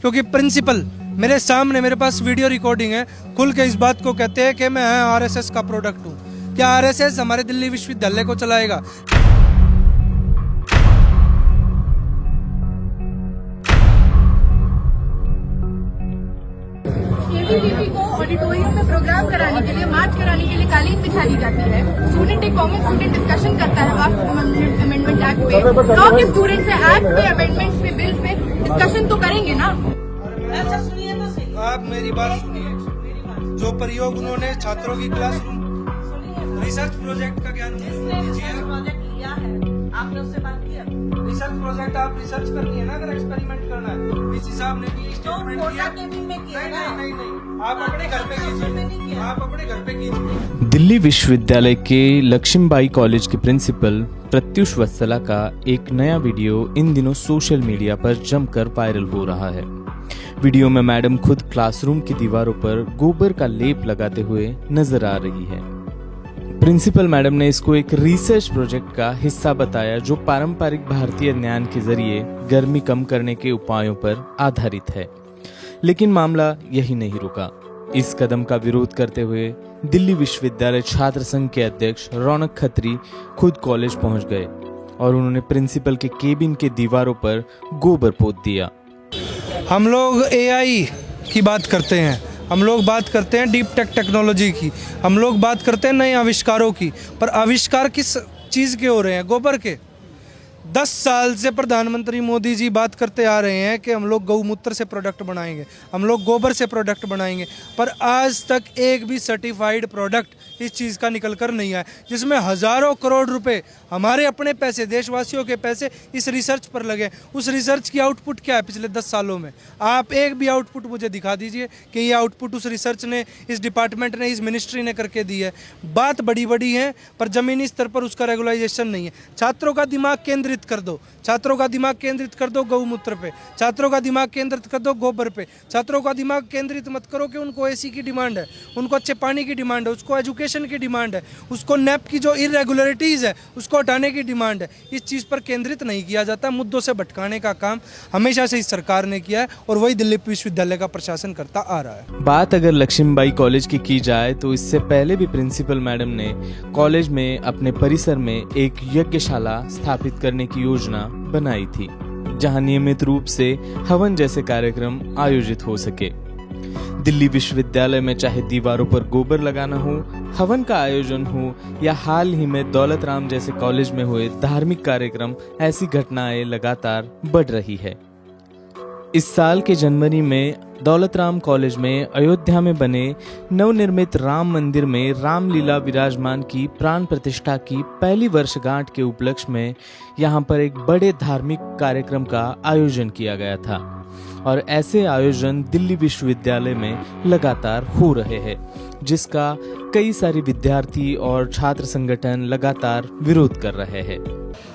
क्योंकि प्रिंसिपल मेरे सामने, मेरे पास वीडियो रिकॉर्डिंग है, खुल के इस बात को कहते हैं कि मैं आरएसएस का प्रोडक्ट हूँ। क्या आरएसएस हमारे दिल्ली विश्वविद्यालय को चलाएगा? एबीवीपी को ऑडिटोरियम में प्रोग्राम कराने के लिए, मार्च कराने के लिए कालीन बिछा दी जाती है। स्टूडेंट एक कॉमन स्टूडेंट डिस्कशन करता है अमेंडमेंट एक्ट पे, लॉ के स्टूडेंट्स है, एक्ट पे, अमेंडमेंट्स पे, बिल्स पे डिस्कशन तो करेंगे ना। ऐसा सुनिए तो सही। आप मेरी बात सुनिए। जो प्रयोग उन्होंने छात्रों की क्लासरूम रिसर्च प्रोजेक्ट का ज्ञान प्रोजेक्ट लिया है, आपने उससे बात किया? रिसर्च प्रोजेक्ट आप रिसर्च करनी है ना, अगर एक्सपेरिमेंट करना है। इस हिसाब ने भी स्टेटमेंट किया। नहीं, आप अपने घर पे कीजिए, आप अपने घर पे कीजिए। दिल्ली विश्वविद्यालय के लक्ष्मीबाई कॉलेज के प्रिंसिपल प्रत्युष वत्सला का एक नया वीडियो इन दिनों सोशल मीडिया पर जमकर वायरल हो रहा है। वीडियो में मैडम खुद क्लासरूम की दीवारों पर गोबर का लेप लगाते हुए नजर आ रही है। प्रिंसिपल मैडम ने इसको एक रिसर्च प्रोजेक्ट का हिस्सा बताया जो पारंपरिक भारतीय ज्ञान के जरिए गर्मी कम करने के उपायों पर आधारित है। लेकिन मामला यही नहीं रुका। इस कदम का विरोध करते हुए दिल्ली विश्वविद्यालय छात्र संघ के अध्यक्ष रौनक खत्री खुद कॉलेज पहुंच गए और उन्होंने प्रिंसिपल के केबिन के दीवारों पर गोबर पोत दिया। हम लोग एआई की बात करते हैं, हम लोग बात करते हैं डीप टेक टेक्नोलॉजी की, हम लोग बात करते हैं नए आविष्कारों की, पर आविष्कार किस चीज़ के हो रहे हैं? गोबर के। 10 साल से प्रधानमंत्री मोदी जी बात करते आ रहे हैं कि हम लोग गौमूत्र से प्रोडक्ट बनाएंगे, हम लोग गोबर से प्रोडक्ट बनाएंगे, पर आज तक एक भी सर्टिफाइड प्रोडक्ट इस चीज़ का निकल कर नहीं आया, जिसमें हज़ारों करोड़ रुपए हमारे अपने पैसे, देशवासियों के पैसे इस रिसर्च पर लगे। उस रिसर्च की आउटपुट क्या है पिछले 10 सालों में? आप एक भी आउटपुट मुझे दिखा दीजिए कि ये आउटपुट उस रिसर्च ने, इस डिपार्टमेंट ने, इस मिनिस्ट्री ने करके दी है। बात बड़ी बड़ी है पर ज़मीनी स्तर पर उसका रेगुलाइजेशन नहीं है। छात्रों का दिमाग केंद्रित कर दो, छात्रों का दिमाग केंद्रित कर दो गौमूत्र पे, छात्रों का दिमाग केंद्रित कर दो गोबर पे। छात्रों का दिमाग केंद्रित मत करो कि उनको एसी की डिमांड है, उनको अच्छे पानी की डिमांड है, उसको एजुकेशन की डिमांड है, उसको नैप की जो इरेगुलरिटीज़ है उसको हटाने की डिमांड है। इस चीज़ पर केंद्रित नहीं किया जाता। मुद्दों से भटकाने का काम हमेशा से इस सरकार ने किया है और वही दिल्ली विश्वविद्यालय का प्रशासन करता आ रहा है। बात अगर लक्ष्मीबाई कॉलेज की जाए तो इससे पहले भी प्रिंसिपल मैडम ने कॉलेज में अपने परिसर में एक यज्ञशाला स्थापित करने की योजना बनाई थी, जहां नियमित रूप से हवन जैसे कार्यक्रम आयोजित हो सके। दिल्ली विश्वविद्यालय में चाहे दीवारों पर गोबर लगाना हो, हवन का आयोजन हो या हाल ही में दौलत राम जैसे कॉलेज में हुए धार्मिक कार्यक्रम, ऐसी घटनाएं लगातार बढ़ रही है। इस साल के जनवरी में दौलत राम कॉलेज में अयोध्या में बने नवनिर्मित राम मंदिर में रामलीला विराजमान की प्राण प्रतिष्ठा की पहली वर्षगांठ के उपलक्ष्य में यहां पर एक बड़े धार्मिक कार्यक्रम का आयोजन किया गया था और ऐसे आयोजन दिल्ली विश्वविद्यालय में लगातार हो रहे हैं, जिसका कई सारे विद्यार्थी और छात्र संगठन लगातार विरोध कर रहे हैं।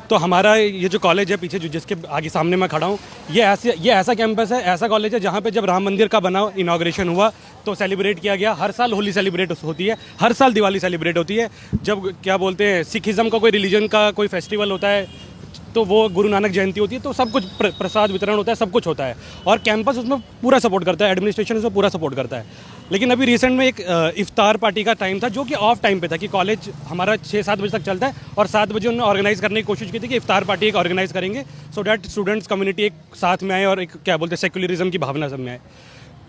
तो हमारा ये जो कॉलेज है पीछे जो जिसके आगे सामने मैं खड़ा हूँ, ये ऐसा कैंपस है, ऐसा कॉलेज है जहाँ पे जब राम मंदिर का बना इनॉग्रेशन हुआ तो सेलिब्रेट किया गया। हर साल होली सेलिब्रेट होती है, हर साल दिवाली सेलिब्रेट होती है। जब क्या बोलते हैं सिखिज़्म का कोई रिलीजन का कोई फेस्टिवल होता है तो वो गुरु नानक जयंती होती है, तो सब कुछ प्रसाद वितरण होता है, सब कुछ होता है और कैंपस उसमें पूरा सपोर्ट करता है, एडमिनिस्ट्रेशन उसमें पूरा सपोर्ट करता है। लेकिन अभी रिसेंट में एक इफ्तार पार्टी का टाइम था जो कि ऑफ टाइम पे था कि कॉलेज हमारा 6-7 बजे तक चलता है और 7 बजे उन्होंने ऑर्गेनाइज़ करने की कोशिश की थी कि इफ्तार पार्टी एक ऑर्गेनाइज़ करेंगे सो डैट स्टूडेंट्स कम्युनिटी एक साथ में आए और एक क्या बोलते हैं सेक्युलरिज्म की भावना सब में आए।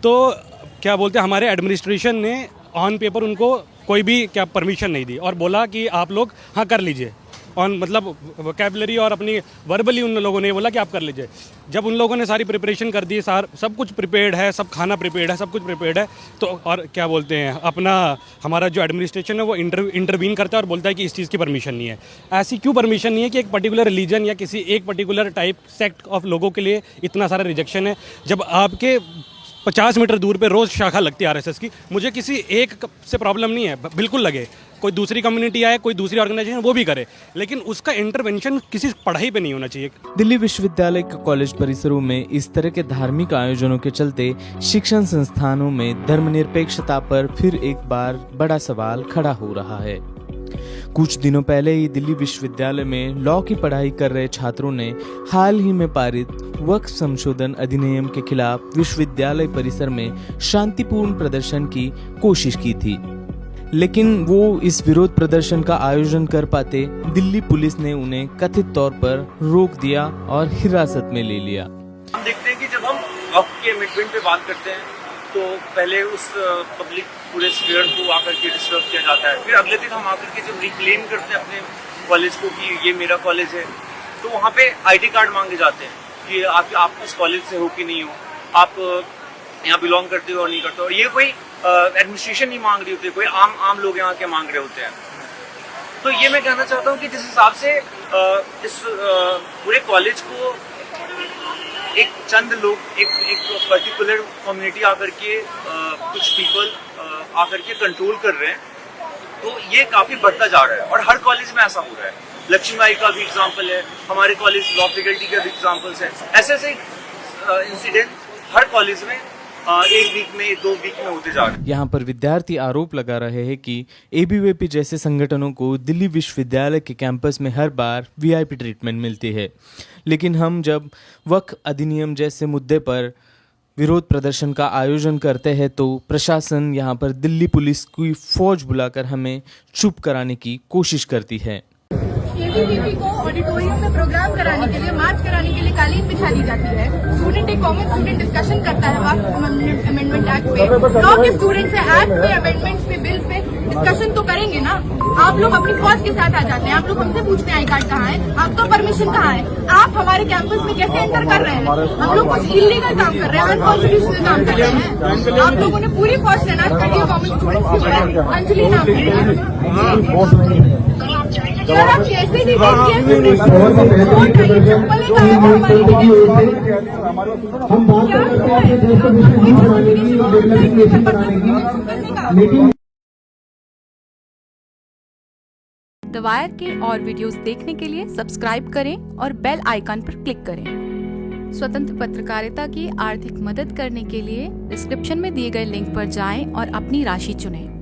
तो क्या बोलते हैं हमारे एडमिनिस्ट्रेशन ने ऑन पेपर उनको कोई भी क्या परमिशन नहीं दी और बोला कि आप लोग हाँ कर लीजिए, ऑन मतलब वोकैबुलरी और अपनी वर्बली उन लोगों ने बोला कि आप कर लीजिए। जब उन लोगों ने सारी प्रिपरेशन कर दी, सब कुछ प्रिपेयर्ड है, सब खाना प्रिपेयर्ड है, सब कुछ प्रिपेयर्ड है, तो और क्या बोलते हैं अपना हमारा जो एडमिनिस्ट्रेशन है वो इंटरवीन करता है और बोलता है कि इस चीज़ की परमिशन नहीं है। ऐसी क्यों परमिशन नहीं है कि एक पर्टिकुलर रिलीजन या किसी एक पर्टिकुलर टाइप सेक्ट ऑफ लोगों के लिए इतना सारा रिजेक्शन है, जब आपके 50 मीटर दूर पे रोज़ शाखा लगती है आरएसएस की। मुझे किसी एक से प्रॉब्लम नहीं है, बिल्कुल लगे, कोई दूसरी कम्युनिटी आए, कोई दूसरी ऑर्गेनाइजेशन वो भी करे, लेकिन उसका इंटरवेंशन किसी पढ़ाई पे नहीं होना चाहिए। दिल्ली विश्वविद्यालय के कॉलेज परिसरों में इस तरह के धार्मिक आयोजनों के चलते शिक्षण संस्थानों में धर्मनिरपेक्षता पर फिर एक बार बड़ा सवाल खड़ा हो रहा है। कुछ दिनों पहले ही दिल्ली विश्वविद्यालय में लॉ की पढ़ाई कर रहे छात्रों ने हाल ही में पारित वक्फ संशोधन अधिनियम के खिलाफ विश्वविद्यालय परिसर में शांतिपूर्ण प्रदर्शन की कोशिश की थी, लेकिन वो इस विरोध प्रदर्शन का आयोजन कर पाते दिल्ली पुलिस ने उन्हें कथित तौर पर रोक दिया और हिरासत में ले लिया। हम देखते हैं कि जब हम वक्फ के अमेंडमेंट पे बात करते हैं तो पहले उस पब्लिक पूरे स्फीयर को आकर के डिस्टर्ब किया जाता है, फिर अगले दिन हम आकर के जब रिक्लेम करते हैं अपने कॉलेज को कि ये मेरा कॉलेज है, तो वहाँ पे आईडी कार्ड मांगे जाते हैं कि आप उस कॉलेज से हो कि नहीं हो, आप यहाँ बिलोंग करते हो और नहीं करते हो। ये कोई एडमिनिस्ट्रेशन नहीं मांग रही होती, कोई आम लोग यहाँ के मांग रहे होते हैं। तो ये मैं कहना चाहता हूँ कि जिस हिसाब से इस पूरे कॉलेज को एक चंद लोग एक पर्टिकुलर कम्युनिटी आकर के कुछ पीपल आकर के कंट्रोल कर रहे हैं, तो ये काफी बढ़ता जा रहा है और हर कॉलेज में ऐसा हो रहा है। लक्ष्मीबाई का भी एग्जांपल है, हमारे कॉलेज लॉ फैकल्टी के भी एग्जांपल्स हैं। ऐसे ऐसे इंसिडेंट हर कॉलेज में एक वीक में 2 वीक में होते जा रहे हैं। यहाँ पर विद्यार्थी आरोप लगा रहे हैं कि एबीवीपी जैसे संगठनों को दिल्ली विश्वविद्यालय के कैंपस में हर बार वीआईपी ट्रीटमेंट मिलती है, लेकिन हम जब वक्फ अधिनियम जैसे मुद्दे पर विरोध प्रदर्शन का आयोजन करते हैं तो प्रशासन यहाँ पर दिल्ली पुलिस की फौज बुलाकर हमें चुप कराने की कोशिश करती है। एबीवीपी को ऑडिटोरियम में प्रोग्राम कराने के लिए, मार्च कराने के लिए कालीन बिछा दी जाती है। स्टूडेंट एक कॉमन स्टूडेंट डिस्कशन करता है वक्फ अमेंडमेंट एक्ट पे, लॉ के स्टूडेंट से एक्ट पे, अमेंडमेंट्स पे, बिल्स पे डिस्कशन तो करेंगे ना। आप लोग अपनी फौज के साथ आ जाते हैं, आप लोग हमसे पूछते हैं आई कार्ड कहाँ है, आपका परमिशन कहाँ है, आप हमारे कैंपस में कैसे एंटर कर रहे हैं। हम लोग कुछ इलीगल काम कर रहे हैं, अनकॉन्स्टिट्यूशनल काम कर रहे हैं। आप लोगों ने पूरी फौज तैनात कर दी कॉमन स्टूडेंट्स के ऊपर। अंजलि नाम है, सर आप कैसे दी द वायर के और वीडियोस देखने के लिए सब्सक्राइब करें और बेल आइकन पर क्लिक करें। स्वतंत्र पत्रकारिता की आर्थिक मदद करने के लिए डिस्क्रिप्शन में दिए गए लिंक पर जाएं और अपनी राशि चुनें।